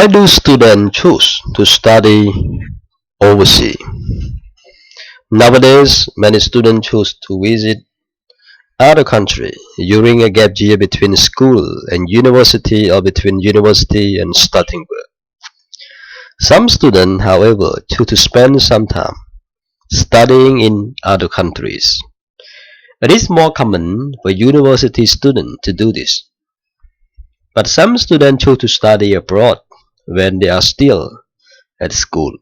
Why do students choose to study overseas? Nowadays, many students choose to visit other country during a gap year between school and university or between university and starting work. Some students, however, choose to spend some time studying in other countries. It is more common for university students to do this, but some students choose to study abroad when they are still at school.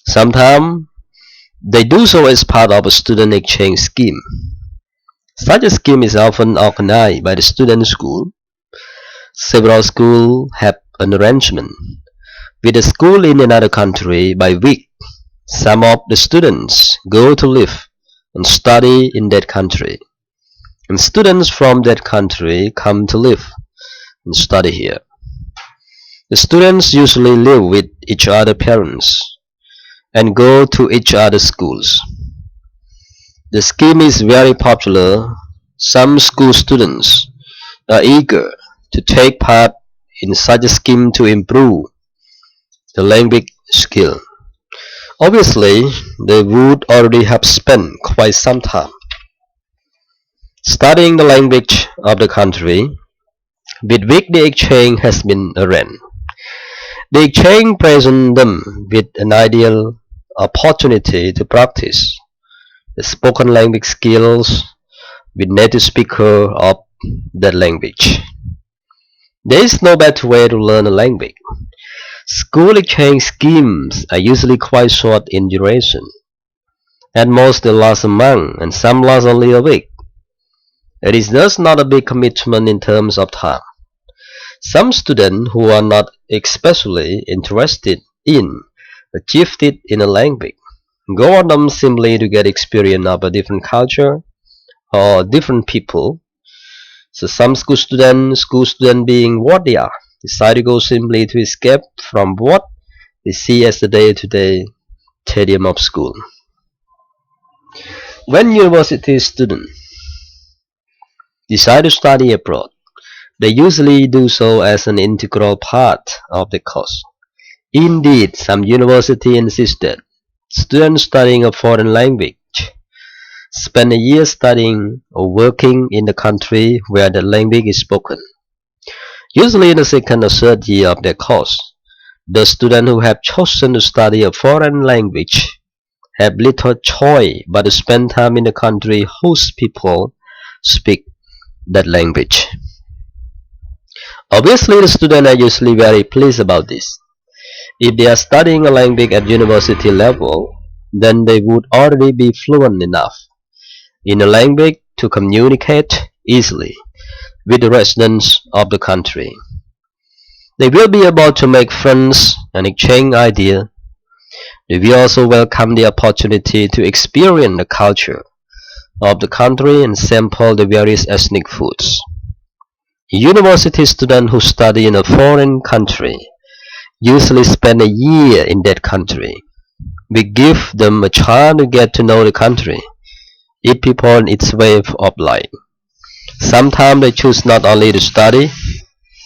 Sometimes they do so as part of a student exchange scheme. Such a scheme is often organized by the student school. Several schools have an arrangement with a school in another country by which some of the students go to live and study in that country, and students from that country come to live and study here. The students usually live with each other's parents and go to each other's schools. The scheme is very popular. Some school students are eager to take part in such a scheme to improve the language skill. Obviously, they would already have spent quite some time studying the language of the country with which the exchange has been arranged. The exchange presents them with an ideal opportunity to practice the spoken language skills with native speaker of that language. There is no better way to learn a language. School exchange schemes are usually quite short in duration. At most they last a month and some last only a week. It is thus not a big commitment in terms of time. Some students who are not especially interested in or gifted in a language go on them simply to get experience of a different culture or different people. So some school students being what they are, decide to go simply to escape from what they see as the day-to-day tedium of school. When university students decide to study abroad, they usually do so as an integral part of the course. Indeed, some universities insist that students studying a foreign language spend a year studying or working in the country where the language is spoken. Usually in the second or third year of their course, the students who have chosen to study a foreign language have little choice but to spend time in the country whose people speak that language. Obviously, the students are usually very pleased about this. If they are studying a language at university level, then they would already be fluent enough in a language to communicate easily with the residents of the country. They will be able to make friends and exchange ideas. They will also welcome the opportunity to experience the culture of the country and sample the various ethnic foods. University students who study in a foreign country usually spend a year in that country. We give them a chance to get to know the country, its people and its way of life. Sometimes they choose not only to study,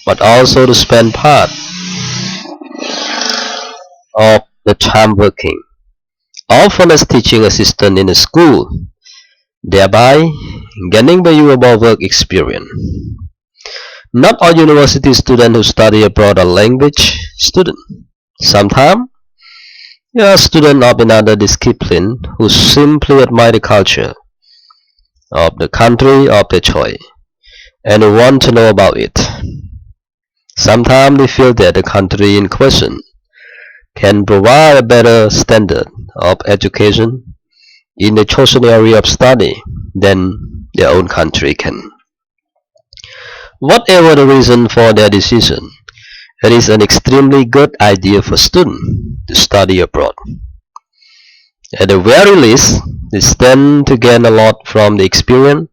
but also to spend part of the time working, often as teaching assistant in a school, thereby gaining valuable work experience. Not all university students who study abroad are language students. Sometimes there are students of another discipline who simply admire the culture of the country of their choice and who want to know about it. Sometimes they feel that the country in question can provide a better standard of education in the chosen area of study than their own country can. Whatever the reason for their decision, it is an extremely good idea for students to study abroad. At the very least, they stand to gain a lot from the experience.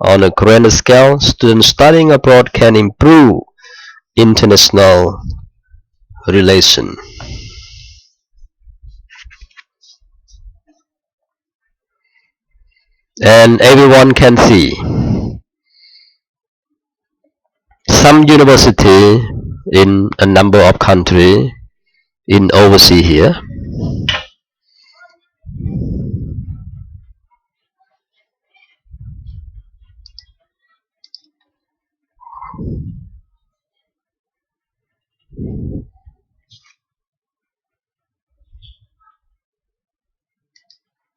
On a grander scale, students studying abroad can improve international relations. And everyone can see some university in a number of countries in overseas here.